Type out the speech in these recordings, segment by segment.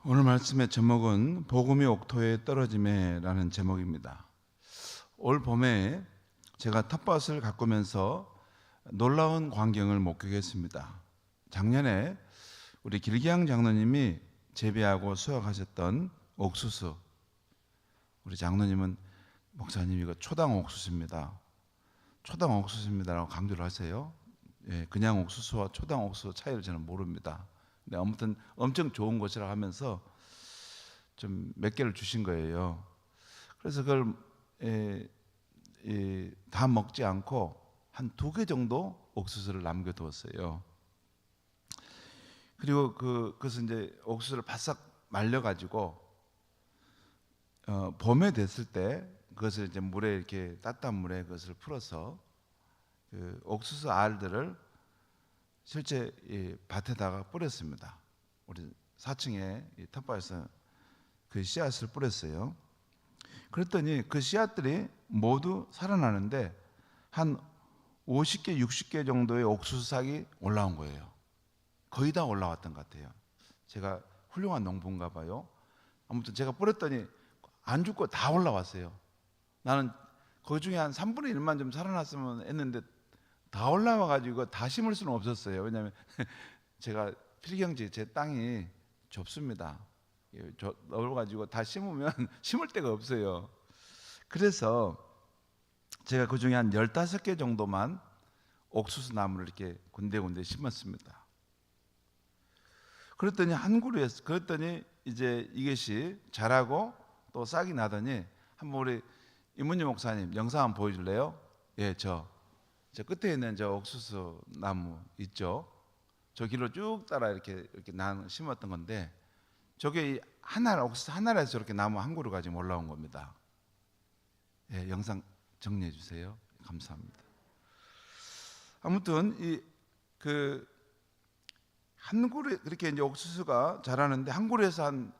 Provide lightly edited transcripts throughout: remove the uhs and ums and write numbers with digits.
오늘 말씀의 제목은 복음이 옥토에 떨어짐에라는 제목입니다. 올 봄에 제가 텃밭을 가꾸면서 놀라운 광경을 목격했습니다. 작년에 우리 길기양 장로님이 재배하고 수확하셨던 옥수수, 우리 장로님은 목사님 이거 초당 옥수수입니다. 초당 옥수수입니다라고 강조를 하세요. 그냥 옥수수와 초당 옥수수 차이를 저는 모릅니다. 근데 아무튼 엄청 좋은 것이라 하면서 좀 몇 개를 주신 거예요. 그래서 그걸 다 먹지 않고 한 2개 정도 옥수수를 남겨두었어요. 그리고 그것은 이제 옥수수를 바싹 말려가지고 봄에 됐을 때 그것을 이제 물에 이렇게 따뜻한 물에 그것을 풀어서 그 옥수수 알들을 실제 이 밭에다가 뿌렸습니다. 우리 4층에 이 텃밭에서 그 씨앗을 뿌렸어요. 그랬더니 그 씨앗들이 모두 살아나는데 한 50개, 60개 정도의 옥수수 싹이 올라온 거예요. 거의 다 올라왔던 것 같아요. 제가 훌륭한 농부인가 봐요. 아무튼 제가 뿌렸더니 안 죽고 다 올라왔어요. 나는 그 중에 한 3분의 1만 좀 살아났으면 했는데 다 올라와가지고 다 심을 수는 없었어요. 왜냐하면 제가 필경지 제 땅이 좁습니다. 넓어가지고 다 심으면 심을 데가 없어요. 그래서 제가 그 중에 한 15개 정도만 옥수수 나무를 이렇게 군데군데 심었습니다. 그랬더니 한 그루에서 그랬더니 이제 이것이 자라고 또 싹이 나더니 한번 우리 이문희 목사님 영상 한번 보여줄래요? 예, 저 끝에 있는 저 옥수수 나무 있죠? 저 길로 쭉 따라 이렇게 심었던 건데 저게 옥수수 하나에서 이렇게 나무 한 그루가 지금 올라온 겁니다. 예, 영상 정리해 주세요. 감사합니다. 아무튼 한 그루 이렇게 이제 옥수수가 자라는데 한 그루에서 한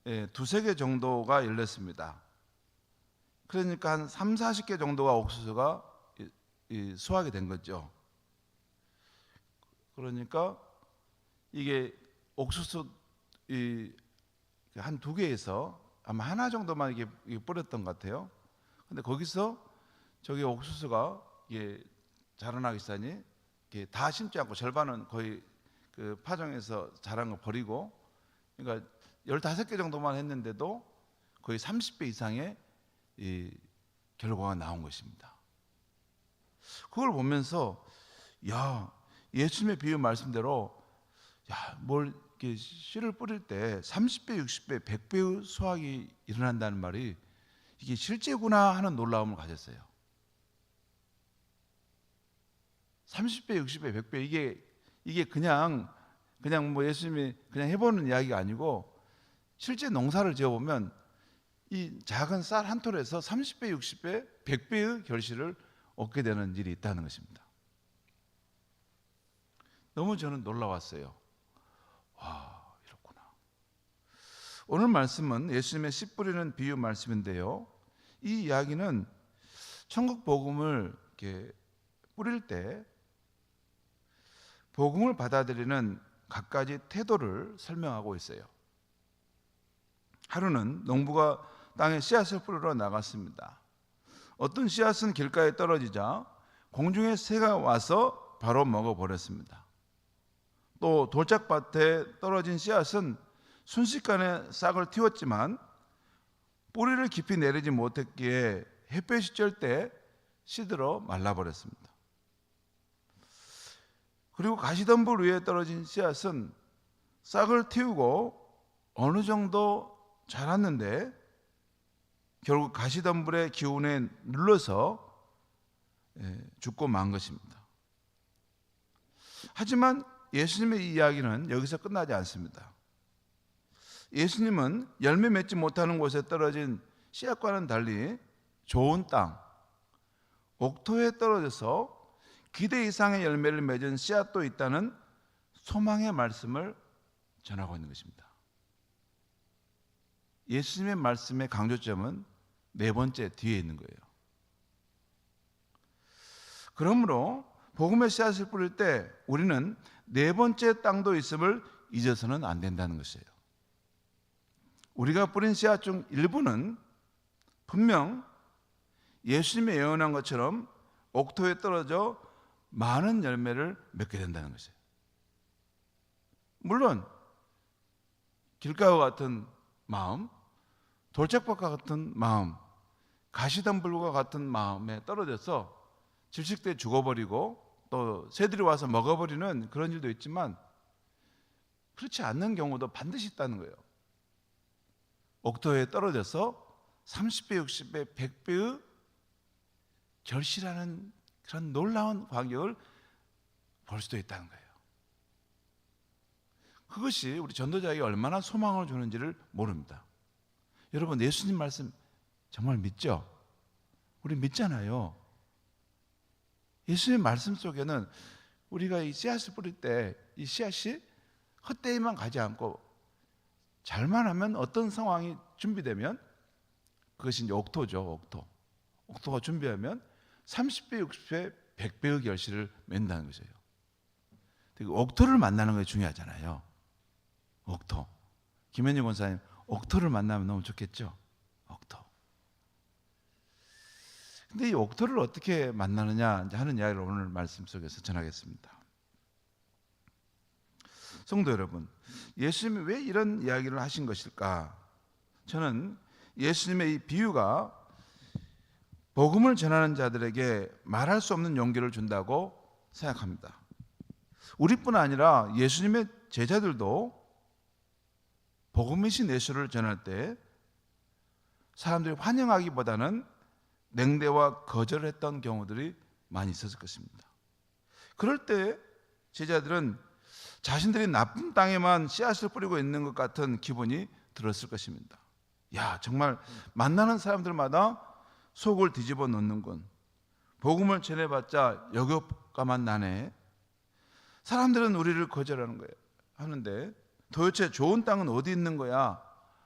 2-3개 정도가 열렸습니다. 그러니까 한 30-40개 정도가 옥수수가 수확이 된 거죠. 그러니까 이게 옥수수 한 2개에서 아마 하나 정도만 이게 뿌렸던 것 같아요. 근데 거기서 저기 옥수수가 이게 자라나기 시작하니 다 심지 않고 절반은 거의 그 파종에서 자란 거 버리고, 그러니까 15개 정도만 했는데도 거의 30배 이상의 이 결과가 나온 것입니다. 그걸 보면서 예수님의 비유 말씀대로 뭘 이렇게 씨를 뿌릴 때 30배, 60배, 100배의 수확이 일어난다는 말이 이게 실제구나 하는 놀라움을 가졌어요. 30배, 60배, 100배 이게 그냥 뭐 예수님이 그냥 해보는 이야기가 아니고 실제 농사를 지어보면 이 작은 쌀 한 톨에서 30배, 60배, 100배의 결실을 얻게 되는 일이 있다는 것입니다. 너무 저는 놀라웠어요. 와, 이렇구나. 오늘 말씀은 예수님의 씨 뿌리는 비유 말씀인데요. 이 이야기는 천국 복음을 이렇게 뿌릴 때 복음을 받아들이는 갖가지 태도를 설명하고 있어요. 하루는 농부가 땅에 씨앗을 뿌리러 나갔습니다. 어떤 씨앗은 길가에 떨어지자 공중에 새가 와서 바로 먹어버렸습니다. 또 돌짝밭에 떨어진 씨앗은 순식간에 싹을 틔웠지만 뿌리를 깊이 내리지 못했기에 햇볕이 쬐을 때 시들어 말라버렸습니다. 그리고 가시덤불 위에 떨어진 씨앗은 싹을 틔우고 어느 정도 자랐는데 결국 가시덤불의 기운에 눌러서 죽고 만 것입니다. 하지만 예수님의 이 이야기는 여기서 끝나지 않습니다. 예수님은 열매 맺지 못하는 곳에 떨어진 씨앗과는 달리 좋은 땅, 옥토에 떨어져서 기대 이상의 열매를 맺은 씨앗도 있다는 소망의 말씀을 전하고 있는 것입니다. 예수님의 말씀의 강조점은 4번째 뒤에 있는 거예요. 그러므로 복음의 씨앗을 뿌릴 때 우리는 4번째 땅도 있음을 잊어서는 안 된다는 것이에요. 우리가 뿌린 씨앗 중 일부는 분명 예수님이 예언한 것처럼 옥토에 떨어져 많은 열매를 맺게 된다는 것이에요. 물론 길가와 같은 마음, 돌짝밭과 같은 마음, 가시덤불과 같은 마음에 떨어져서 질식돼 죽어버리고 또 새들이 와서 먹어버리는 그런 일도 있지만 그렇지 않는 경우도 반드시 있다는 거예요. 옥토에 떨어져서 30배, 60배, 100배의 결실하는 그런 놀라운 광경을 볼 수도 있다는 거예요. 그것이 우리 전도자에게 얼마나 소망을 주는지를 모릅니다. 여러분, 예수님 말씀 정말 믿죠? 우리 믿잖아요. 예수님 말씀 속에는 우리가 이 씨앗을 뿌릴 때 이 씨앗이 헛되이만 가지 않고 잘만 하면 어떤 상황이 준비되면 그것이 이제 옥토죠. 옥토가 준비하면 30배, 60배, 100배의 결실을 맺는다는 것이에요. 옥토를 만나는 것이 중요하잖아요. 옥토. 김현희 권사님, 옥토를 만나면 너무 좋겠죠? 옥토. 근데 이 옥토를 어떻게 만나느냐 하는 이야기를 오늘 말씀 속에서 전하겠습니다. 성도 여러분, 예수님이 왜 이런 이야기를 하신 것일까? 저는 예수님의 이 비유가 복음을 전하는 자들에게 말할 수 없는 용기를 준다고 생각합니다. 우리뿐 아니라 예수님의 제자들도 복음이신 예수를 전할 때 사람들이 환영하기보다는 냉대와 거절을 했던 경우들이 많이 있었을 것입니다. 그럴 때 제자들은 자신들이 나쁜 땅에만 씨앗을 뿌리고 있는 것 같은 기분이 들었을 것입니다. 야, 정말 만나는 사람들마다 속을 뒤집어 놓는군. 복음을 전해봤자 역효과만 나네. 사람들은 우리를 거절하는 거예요. 하는데 도대체 좋은 땅은 어디 있는 거야?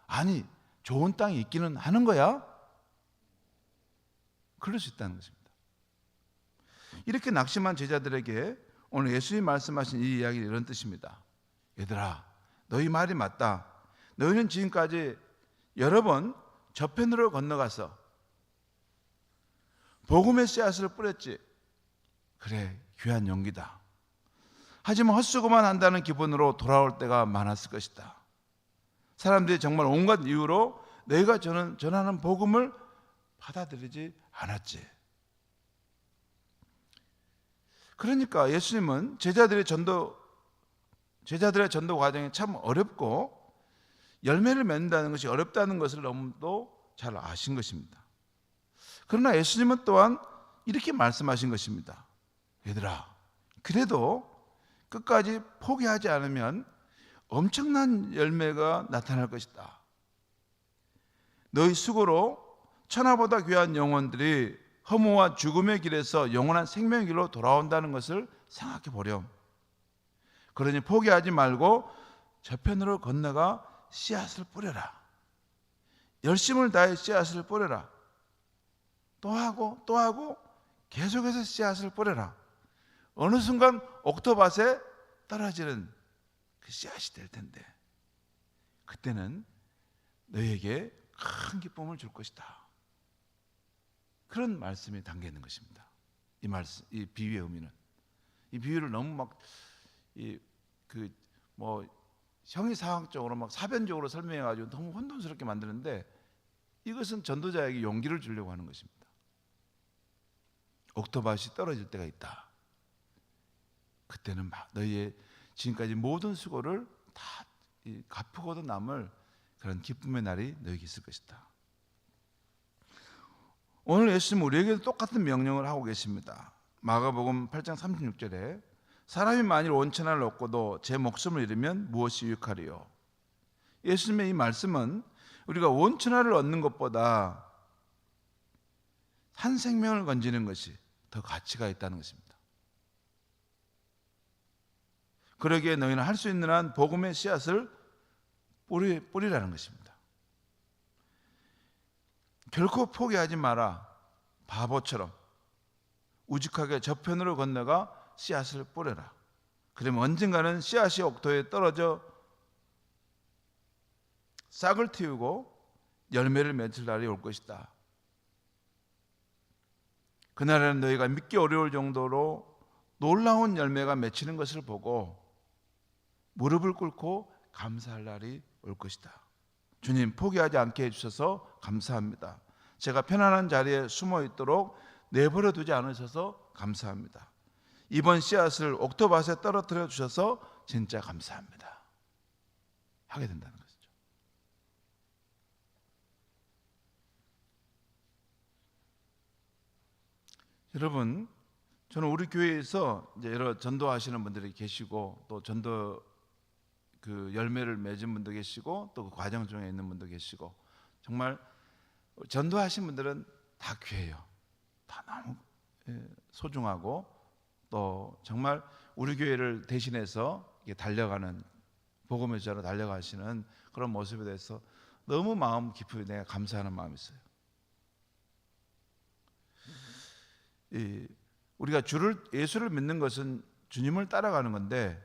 아니, 좋은 땅이 있기는 하는 거야? 그럴 수 있다는 것입니다. 이렇게 낙심한 제자들에게 오늘 예수님이 말씀하신 이 이야기는 이런 뜻입니다. 얘들아, 너희 말이 맞다. 너희는 지금까지 여러 번 저편으로 건너가서 복음의 씨앗을 뿌렸지. 그래, 귀한 용기다. 하지만 헛수고만 한다는 기분으로 돌아올 때가 많았을 것이다. 사람들이 정말 온갖 이유로 너희가 전하는 복음을 받아들이지 않았지. 그러니까 예수님은 제자들의 전도 과정이 참 어렵고 열매를 맺는다는 것이 어렵다는 것을 너무도 잘 아신 것입니다. 그러나 예수님은 또한 이렇게 말씀하신 것입니다. 얘들아, 그래도 끝까지 포기하지 않으면 엄청난 열매가 나타날 것이다. 너희 수고로 천하보다 귀한 영혼들이 허무와 죽음의 길에서 영원한 생명의 길로 돌아온다는 것을 생각해 보렴. 그러니 포기하지 말고 저편으로 건너가 씨앗을 뿌려라. 열심을 다해 씨앗을 뿌려라. 또 하고 계속해서 씨앗을 뿌려라. 어느 순간 옥토밭에 떨어지는 그 씨앗이 될 텐데 그때는 너희에게 큰 기쁨을 줄 것이다. 그런 말씀이 담겨 있는 것입니다. 이 말씀, 이 비유의 의미는, 이 비유를 너무 형이상학적으로 사변적으로 설명해가지고 너무 혼돈스럽게 만드는데 이것은 전도자에게 용기를 주려고 하는 것입니다. 옥토밭이 떨어질 때가 있다. 그때는 너희의 지금까지 모든 수고를 다 갚고도 남을 그런 기쁨의 날이 너희에게 있을 것이다. 오늘 예수님은 우리에게도 똑같은 명령을 하고 계십니다. 마가복음 8장 36절에 사람이 만일 온천하를 얻고도 제 목숨을 잃으면 무엇이 유익하리요? 예수님의 이 말씀은 우리가 온천하를 얻는 것보다 한 생명을 건지는 것이 더 가치가 있다는 것입니다. 그러기에 너희는 할 수 있는 한 복음의 씨앗을 뿌리라는 것입니다. 결코 포기하지 마라. 바보처럼 우직하게 저편으로 건너가 씨앗을 뿌려라. 그러면 언젠가는 씨앗이 옥토에 떨어져 싹을 틔우고 열매를 맺을 날이 올 것이다. 그날에는 너희가 믿기 어려울 정도로 놀라운 열매가 맺히는 것을 보고 무릎을 꿇고 감사할 날이 올 것이다. 주님, 포기하지 않게 해주셔서 감사합니다. 제가 편안한 자리에 숨어 있도록 내버려 두지 않으셔서 감사합니다. 이번 씨앗을 옥토밭에 떨어뜨려 주셔서 진짜 감사합니다. 하게 된다는 것이죠. 여러분, 저는 우리 교회에서 이제 여러 전도하시는 분들이 계시고, 또 전도 그 열매를 맺은 분도 계시고, 또 그 과정 중에 있는 분도 계시고, 정말 전도하신 분들은 다 귀해요. 다 너무 소중하고, 또 정말 우리 교회를 대신해서 달려가는, 복음의 자로 달려가시는 그런 모습에 대해서 너무 마음 깊이 내가 감사하는 마음이 있어요. 우리가 예수를 믿는 것은 주님을 따라가는 건데,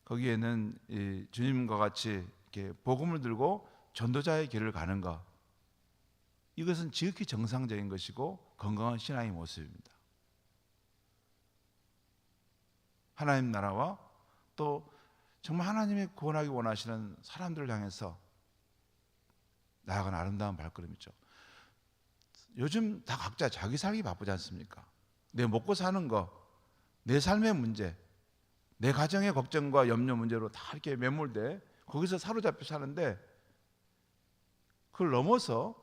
거기에는 주님과 같이 이렇게 복음을 들고 전도자의 길을 가는 것, 이것은 지극히 정상적인 것이고 건강한 신앙의 모습입니다. 하나님 나라와 또 정말 하나님이 구원하기 원하시는 사람들을 향해서 나아가는 아름다운 발걸음이죠. 요즘 다 각자 자기 살기 바쁘지 않습니까? 내 먹고 사는 거, 내 삶의 문제, 내 가정의 걱정과 염려 문제로 다 이렇게 매몰돼 거기서 사로잡혀 사는데, 그걸 넘어서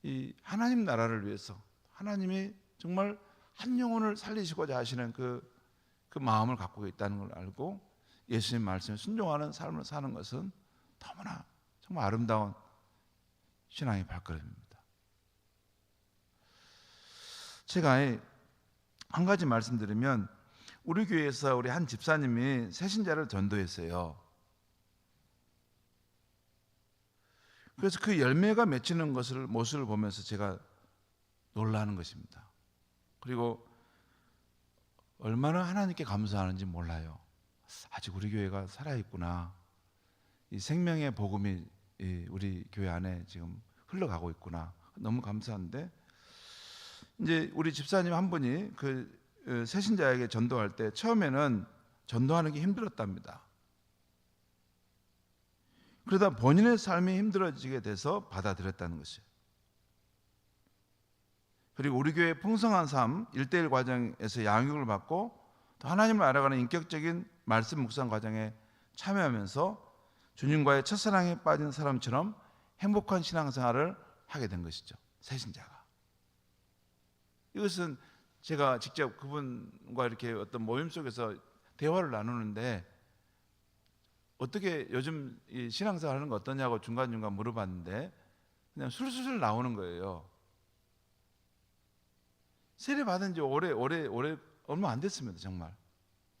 이 하나님 나라를 위해서 하나님이 정말 한 영혼을 살리시고자 하시는 그 마음을 갖고 있다는 걸 알고 예수님 말씀에 순종하는 삶을 사는 것은 너무나 정말 아름다운 신앙의 발걸음입니다. 제가 한 가지 말씀드리면, 우리 교회에서 우리 한 집사님이 새신자를 전도했어요. 그래서 그 열매가 맺히는 모습을 보면서 제가 놀라는 것입니다. 그리고 얼마나 하나님께 감사하는지 몰라요. 아직 우리 교회가 살아있구나. 이 생명의 복음이 우리 교회 안에 지금 흘러가고 있구나. 너무 감사한데, 이제 우리 집사님 한 분이 그 새신자에게 전도할 때 처음에는 전도하는 게 힘들었답니다. 그러다 본인의 삶이 힘들어지게 돼서 받아들였다는 것이에요. 그리고 우리 교회 풍성한 삶 1:1 과정에서 양육을 받고 또 하나님을 알아가는 인격적인 말씀 묵상 과정에 참여하면서 주님과의 첫사랑에 빠진 사람처럼 행복한 신앙생활을 하게 된 것이죠. 새신자가. 이것은 제가 직접 그분과 이렇게 어떤 모임 속에서 대화를 나누는데, 어떻게 요즘 이 신앙생활 하는 거 어떠냐고 중간중간 물어봤는데 그냥 술술 나오는 거예요. 세례 받은 지 오래 얼마 안 됐습니다, 정말.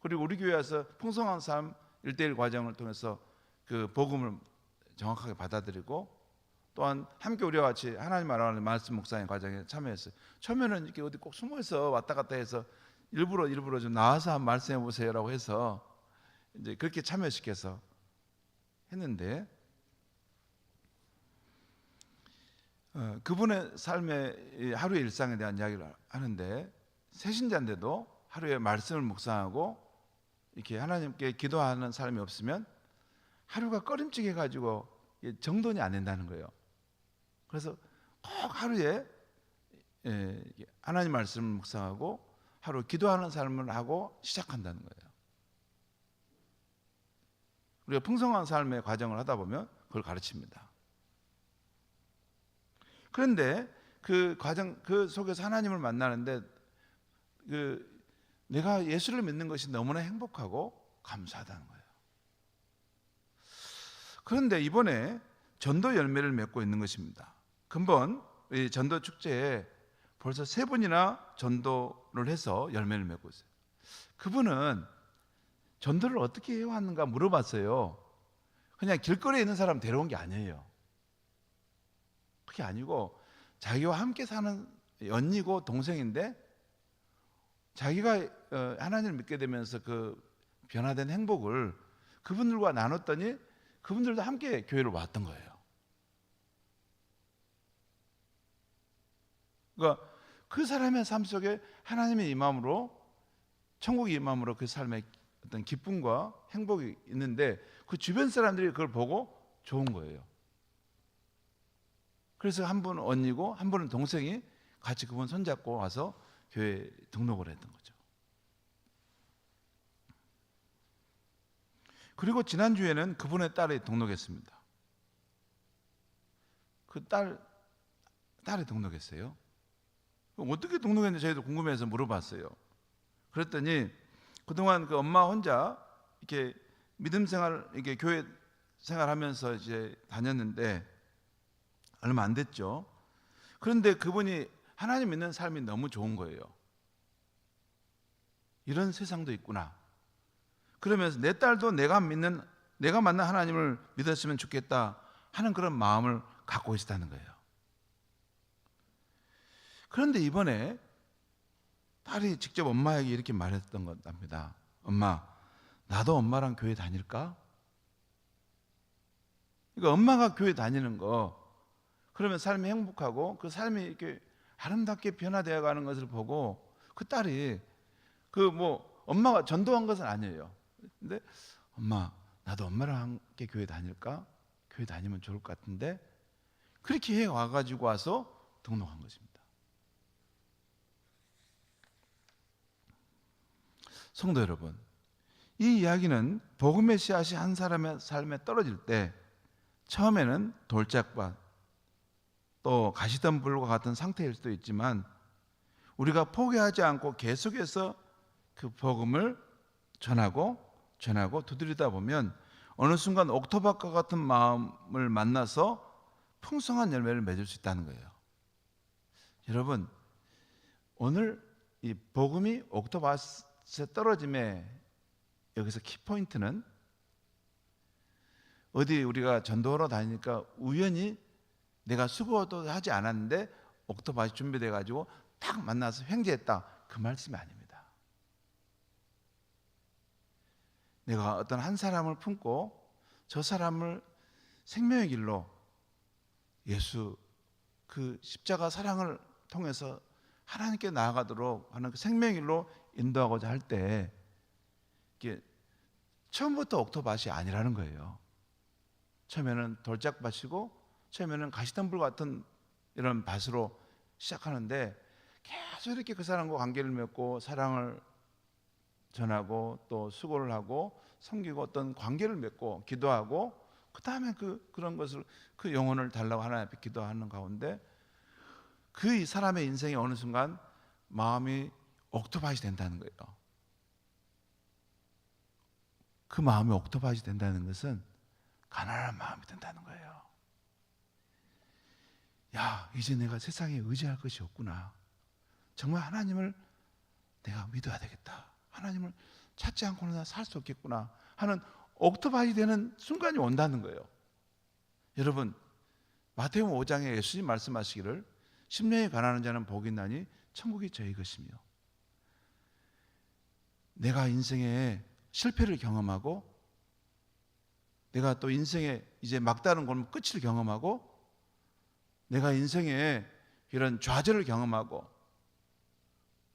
그리고 우리 교회 와서 풍성한 삶 1:1 과정을 통해서 그 복음을 정확하게 받아들이고, 또한 함께 우리와 같이 하나님 알아가는 말씀 묵상의 과정에 참여했어요. 처음에는 이렇게 어디 꼭 숨어서 왔다 갔다 해서 일부러 좀 나와서 한번 말씀해 보세요라고 해서 이제 그렇게 참여시켜서 했는데, 그분의 삶의 하루의 일상에 대한 이야기를 하는데, 새신자인데도 하루에 말씀을 묵상하고 이렇게 하나님께 기도하는 삶이 없으면 하루가 꺼림칙해 가지고 정돈이 안 된다는 거예요. 그래서 꼭 하루에 하나님 말씀을 묵상하고 하루 기도하는 삶을 하고 시작한다는 거예요. 우리가 풍성한 삶의 과정을 하다 보면 그걸 가르칩니다. 그런데 그 과정, 그 속에서 하나님을 만나는데 내가 예수를 믿는 것이 너무나 행복하고 감사하다는 거예요. 그런데 이번에 전도 열매를 맺고 있는 것입니다. 근본 이 전도 축제에 벌써 3번이나 전도를 해서 열매를 맺고 있어요. 그분은 전도를 어떻게 해왔는가 물어봤어요. 그냥 길거리에 있는 사람 데려온 게 아니에요. 그게 아니고 자기와 함께 사는 언니고 동생인데, 자기가 하나님을 믿게 되면서 그 변화된 행복을 그분들과 나눴더니 그분들도 함께 교회를 왔던 거예요. 그러니까 그 사람의 삶 속에 하나님의 임함으로, 천국의 임함으로 그 삶에 어떤 기쁨과 행복이 있는데 그 주변 사람들이 그걸 보고 좋은 거예요. 그래서 한 분은 언니고 한 분은 동생이 같이 그분 손잡고 와서 교회에 등록을 했던 거죠. 그리고 지난주에는 그분의 딸이 등록했습니다. 그 딸이 등록했어요. 어떻게 등록했는지 저희도 궁금해서 물어봤어요. 그랬더니 그동안 그 엄마 혼자 이렇게 믿음 생활, 이렇게 교회 생활하면서 이제 다녔는데 얼마 안 됐죠. 그런데 그분이 하나님 믿는 삶이 너무 좋은 거예요. 이런 세상도 있구나. 그러면서 내 딸도 내가 만난 하나님을 믿었으면 좋겠다 하는 그런 마음을 갖고 있었다는 거예요. 그런데 이번에 딸이 직접 엄마에게 이렇게 말했던 겁니다. 엄마, 나도 엄마랑 교회 다닐까? 그러니까 엄마가 교회 다니는 거, 그러면 삶이 행복하고 그 삶이 이렇게 아름답게 변화되어 가는 것을 보고 그 딸이 엄마가 전도한 것은 아니에요. 근데 엄마, 나도 엄마랑 함께 교회 다닐까? 교회 다니면 좋을 것 같은데, 그렇게 해 와가지고 와서 등록한 것입니다. 성도 여러분, 이 이야기는 복음의 씨앗이 한 사람의 삶에 떨어질 때 처음에는 돌짝밭, 또 가시덤불과 같은 상태일 수도 있지만 우리가 포기하지 않고 계속해서 그 복음을 전하고 두드리다 보면 어느 순간 옥토밭과 같은 마음을 만나서 풍성한 열매를 맺을 수 있다는 거예요. 여러분, 오늘 이 복음이 옥토밭에 떨어짐에 여기서 키포인트는, 어디 우리가 전도하러 다니니까 우연히 내가 수고도 하지 않았는데 옥토밭이 준비돼 가지고 딱 만나서 횡재했다, 그 말씀이 아닙니다. 내가 어떤 한 사람을 품고 저 사람을 생명의 길로, 예수 그 십자가 사랑을 통해서 하나님께 나아가도록 하는 그 생명의 길로 인도하고자 할 때 이게 처음부터 옥토밭이 아니라는 거예요. 처음에는 돌짝밭이고 처음에는 가시덤불 같은 이런 밭으로 시작하는데 계속 이렇게 그 사람과 관계를 맺고 사랑을 전하고 또 수고를 하고 섬기고 어떤 관계를 맺고 기도하고 그 다음에 그런 것을, 그 영혼을 달라고 하나님 앞에 기도하는 가운데 그 사람의 인생이 어느 순간 마음이 옥토밭이 된다는 거예요. 그 마음이 옥토밭이 된다는 것은 가난한 마음이 된다는 거예요. 야, 이제 내가 세상에 의지할 것이 없구나. 정말 하나님을 내가 믿어야 되겠다. 하나님을 찾지 않고는 살 수 없겠구나 하는 옥토밭이 되는 순간이 온다는 거예요. 여러분, 마태복음 5장에 예수님 말씀하시기를 심령이 가난한 자는 복이 있나니 천국이 저희 것이며, 내가 인생에 실패를 경험하고 내가 또 인생에 이제 막다른 골목 끝을 경험하고 내가 인생에 이런 좌절을 경험하고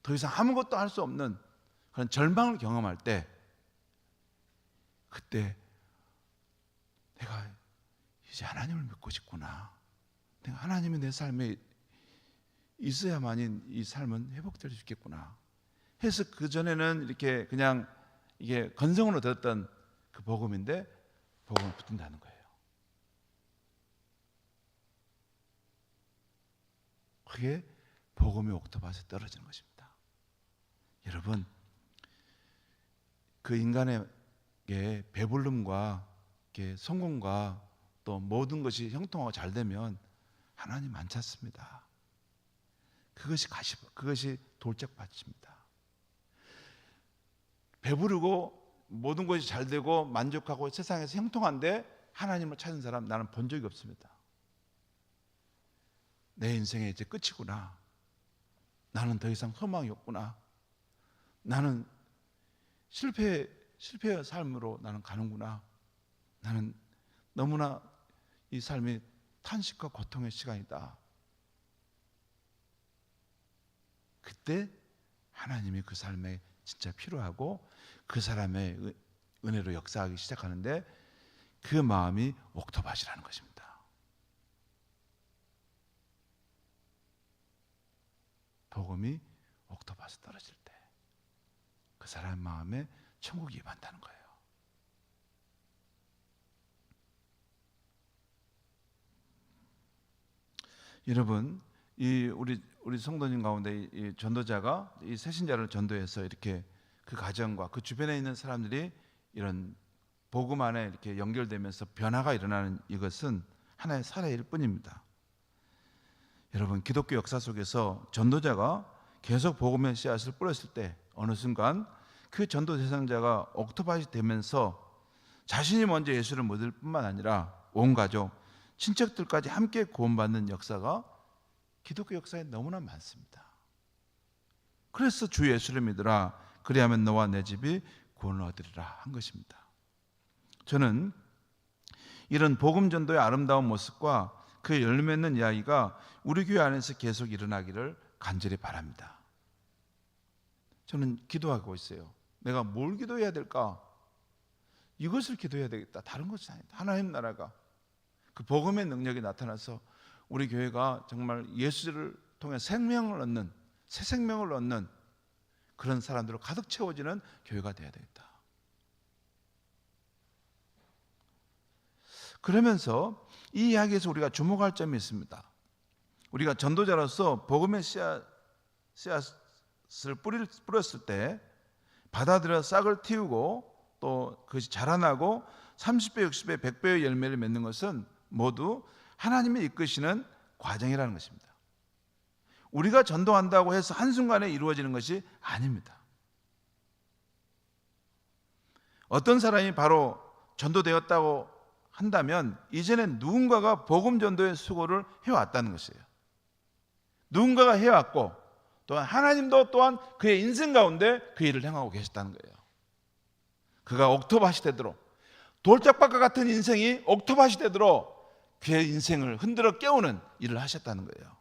더 이상 아무것도 할 수 없는 그런 절망을 경험할 때, 그때 내가 이제 하나님을 믿고 싶구나, 내가 하나님이 내 삶에 있어야만이 이 삶은 회복될 수 있겠구나 해서, 그전에는 이렇게 그냥 이게 건성으로 들었던 그 복음인데 복음을 붙든다는 거예요. 그게 복음의 옥토밭에 떨어지는 것입니다. 여러분, 그 인간에게 배불름과 성공과 또 모든 것이 형통하고 잘 되면 하나님 안 찾습니다. 그것이 돌짝밭입니다. 배부르고 모든 것이 잘 되고 만족하고 세상에서 형통한데 하나님을 찾은 사람 나는 본 적이 없습니다. 내 인생의 이제 끝이구나, 나는 더 이상 소망이 없구나, 나는 실패의 삶으로 나는 가는구나, 나는 너무나 이 삶이 탄식과 고통의 시간이다. 그때 하나님이 그 삶에 진짜 필요하고 그 사람의 은혜로 역사하기 시작하는데 그 마음이 옥토밭이라는 것입니다. 복음이 옥토밭에 떨어질 때 그 사람 마음에 천국이 임한다는 거예요. 여러분, 우리 성도님 가운데 이 전도자가 이 새신자를 전도해서 이렇게 그 가정과 그 주변에 있는 사람들이 이런 복음 안에 이렇게 연결되면서 변화가 일어나는 이것은 하나의 사례일 뿐입니다. 여러분, 기독교 역사 속에서 전도자가 계속 복음의 씨앗을 뿌렸을 때 어느 순간 그 전도 대상자가 옥토밭이 되면서 자신이 먼저 예수를 믿을 뿐만 아니라 온 가족, 친척들까지 함께 구원받는 역사가 기독교 역사에 너무나 많습니다. 그래서 주 예수를 믿으라, 그리하면 너와 내 집이 구원을 얻으리라 한 것입니다. 저는 이런 복음 전도의 아름다운 모습과 그 열매 맺는 이야기가 우리 교회 안에서 계속 일어나기를 간절히 바랍니다. 저는 기도하고 있어요. 내가 뭘 기도해야 될까? 이것을 기도해야 되겠다. 다른 것이 아니다. 하나님 나라가 그 복음의 능력이 나타나서 우리 교회가 정말 예수를 통해 생명을 얻는, 새 생명을 얻는 그런 사람들로 가득 채워지는 교회가 되어야 되겠다. 그러면서 이 이야기에서 우리가 주목할 점이 있습니다. 우리가 전도자로서 복음의 씨앗을 뿌렸을 때 받아들여 싹을 틔우고 또 그것이 자라나고 30배, 60배, 100배의 열매를 맺는 것은 모두 하나님이 이끄시는 과정이라는 것입니다. 우리가 전도한다고 해서 한순간에 이루어지는 것이 아닙니다. 어떤 사람이 바로 전도되었다고 한다면 이제는 누군가가 복음 전도의 수고를 해왔다는 것이에요. 누군가가 해왔고 또한 하나님도 또한 그의 인생 가운데 그 일을 행하고 계셨다는 거예요. 그가 옥토밭이 되도록, 돌짝밭과 같은 인생이 옥토밭이 되도록 그의 인생을 흔들어 깨우는 일을 하셨다는 거예요.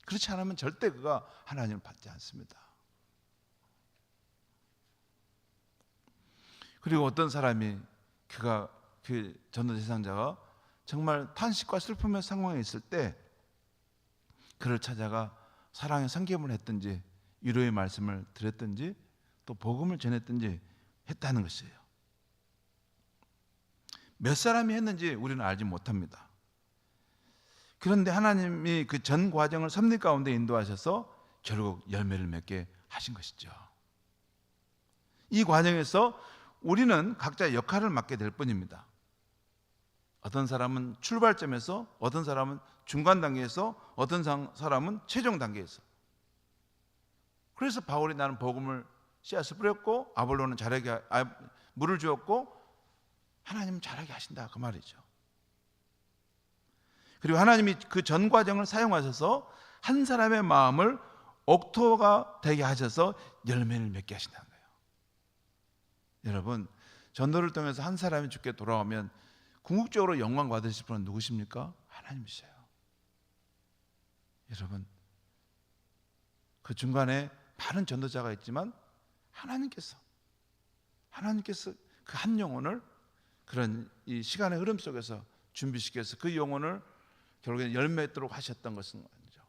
그렇지 않으면 절대 그가 하나님을 받지 않습니다. 그리고 어떤 사람이 그 전도 대상자가 정말 탄식과 슬픔의 상황에 있을 때 그를 찾아가 사랑의 선교를 했든지 위로의 말씀을 드렸든지 또 복음을 전했든지 했다는 것이에요. 몇 사람이 했는지 우리는 알지 못합니다. 그런데 하나님이 그 전 과정을 섭리 가운데 인도하셔서 결국 열매를 맺게 하신 것이죠. 이 과정에서 우리는 각자 역할을 맡게 될 뿐입니다. 어떤 사람은 출발점에서, 어떤 사람은 중간 단계에서, 어떤 사람은 최종 단계에서. 그래서 바울이 나는 복음을 씨앗을 뿌렸고 아볼로는 자라게 물을 주었고 하나님은 자라게 하신다 그 말이죠. 그리고 하나님이 그 전 과정을 사용하셔서 한 사람의 마음을 옥토가 되게 하셔서 열매를 맺게 하신다는 거예요. 여러분, 전도를 통해서 한 사람이 주께 돌아오면 궁극적으로 영광 받으실 분은 누구십니까? 하나님이세요. 여러분, 그 중간에 많은 전도자가 있지만 하나님께서 그 한 영혼을 그런 이 시간의 흐름 속에서 준비시켜서 그 영혼을 결국에 열매 맺도록 하셨던 것은 아니죠.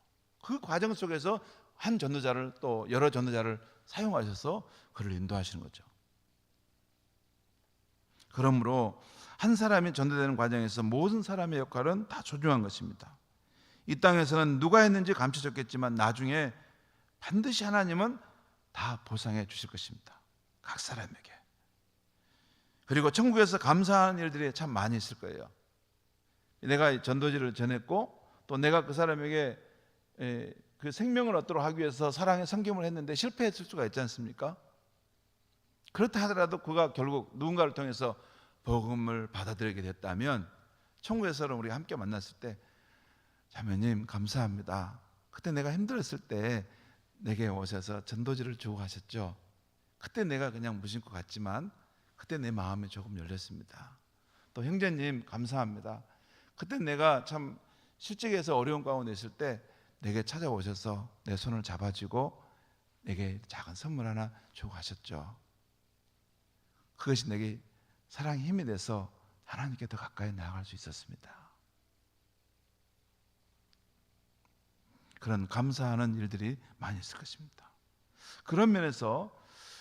그 과정 속에서 한 전도자를 또 여러 전도자를 사용하셔서 그를 인도하시는 거죠. 그러므로 한 사람이 전도되는 과정에서 모든 사람의 역할은 다 소중한 것입니다. 이 땅에서는 누가 했는지 감춰졌겠지만 나중에 반드시 하나님은 다 보상해 주실 것입니다. 각 사람에게. 그리고 천국에서 감사하는 일들이 참 많이 있을 거예요. 내가 전도지를 전했고 또 내가 그 사람에게 그 생명을 얻도록 하기 위해서 사랑의 선교를 했는데 실패했을 수가 있지 않습니까? 그렇다 하더라도 그가 결국 누군가를 통해서 복음을 받아들이게 됐다면 천국에서는 우리가 함께 만났을 때 자매님 감사합니다. 그때 내가 힘들었을 때 내게 오셔서 전도지를 주고 가셨죠. 그때 내가 그냥 무심코 갔지만 그때 내 마음이 조금 열렸습니다. 또 형제님 감사합니다. 그때 내가 참 실직에서 어려운 가운데 있을 때 내게 찾아오셔서 내 손을 잡아주고 내게 작은 선물 하나 주고 가셨죠. 그것이 내게 사랑의 힘이 돼서 하나님께 더 가까이 나아갈 수 있었습니다. 그런 감사하는 일들이 많이 있을 것입니다. 그런 면에서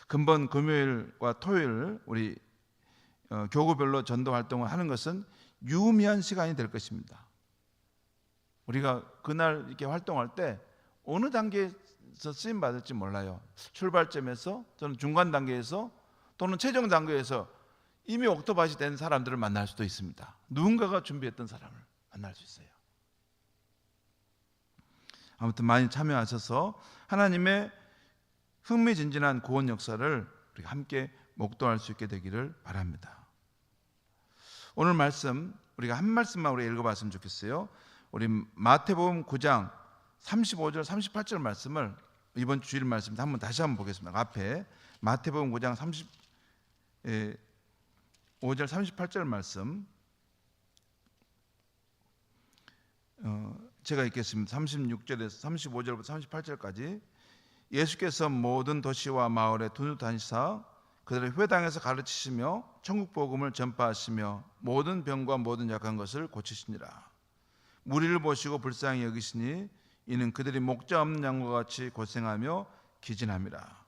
금번 금요일과 토요일 우리 교구별로 전도 활동을 하는 것은 유의미한 시간이 될 것입니다. 우리가 그날 이렇게 활동할 때 어느 단계에서 쓰임 받을지 몰라요. 출발점에서 또는 중간 단계에서 또는 최종 단계에서 이미 옥토밭이 된 사람들을 만날 수도 있습니다. 누군가가 준비했던 사람을 만날 수 있어요. 아무튼 많이 참여하셔서 하나님의 흥미진진한 구원 역사를 우리가 함께 목도할 수 있게 되기를 바랍니다. 오늘 말씀 우리가 한 말씀만 우리 읽어봤으면 좋겠어요. 우리 마태복음 9장 35절 38절 말씀을 이번 주일 말씀 다시 한번 보겠습니다. 앞에 마태복음 9장 35절 38절 말씀 제가 읽겠습니다. 36절에서 35절부터 38절까지. 예수께서 모든 도시와 마을에 두루 다니사 그들의 회당에서 가르치시며 천국 복음을 전파하시며 모든 병과 모든 약한 것을 고치시니라. 무리를 보시고 불쌍히 여기시니 이는 그들이 목자 없는 양과 같이 고생하며 기진함이라.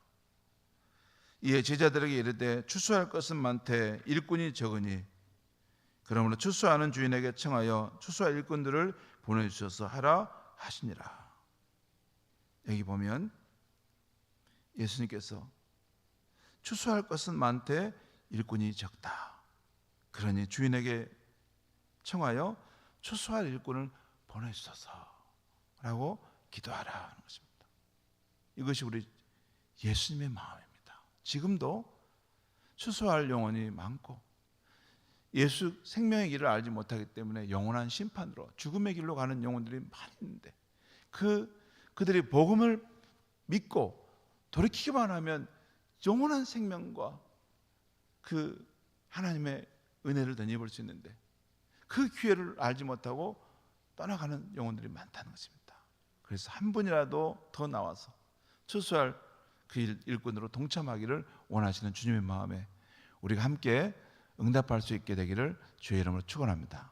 이에 제자들에게 이르되 추수할 것은 많되 일꾼이 적으니 그러므로 추수하는 주인에게 청하여 추수할 일꾼들을 보내주셔서 하라 하시니라. 여기 보면 예수님께서 추수할 것은 많되 일꾼이 적다. 그러니 주인에게 청하여 추수할 일꾼을 보내주소서 라고 기도하라 하는 것입니다. 이것이 우리 예수님의 마음입니다. 지금도 추수할 영혼이 많고 예수 생명의 길을 알지 못하기 때문에 영원한 심판으로 죽음의 길로 가는 영혼들이 많이 있는데 그들이 복음을 믿고 돌이키기만 하면 영원한 생명과 그 하나님의 은혜를 덧입을 수 있는데 그 기회를 알지 못하고 떠나가는 영혼들이 많다는 것입니다. 그래서 한 분이라도 더 나와서 추수할 그 일꾼으로 동참하기를 원하시는 주님의 마음에 우리가 함께 응답할 수 있게 되기를 주의 이름으로 축원합니다.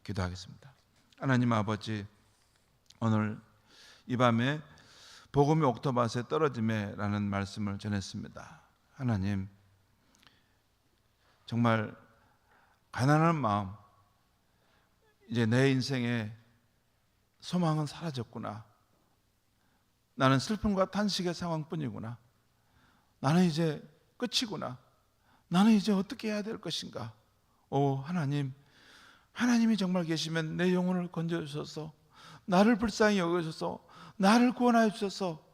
기도하겠습니다. 하나님 아버지, 오늘 이 밤에 복음이 옥토밭에 떨어짐에라는 말씀을 전했습니다. 하나님, 정말 가난한 마음, 이제 내 인생에 소망은 사라졌구나. 나는 슬픔과 탄식의 상황뿐이구나. 나는 이제 끝이구나. 나는 이제 어떻게 해야 될 것인가? 오 하나님, 하나님이 정말 계시면 내 영혼을 건져주셔서 나를 불쌍히 여겨주셔서 나를 구원하여 주셔서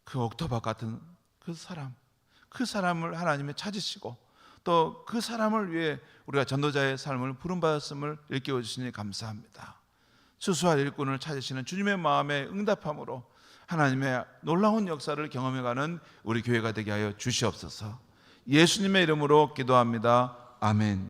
그 옥토밭 같은 그 사람을 하나님이 찾으시고 또 그 사람을 위해 우리가 전도자의 삶을 부름받았음을 일깨워 주시니 감사합니다. 추수할 일꾼을 찾으시는 주님의 마음에 응답함으로 하나님의 놀라운 역사를 경험해가는 우리 교회가 되게 하여 주시옵소서. 예수님의 이름으로 기도합니다. 아멘.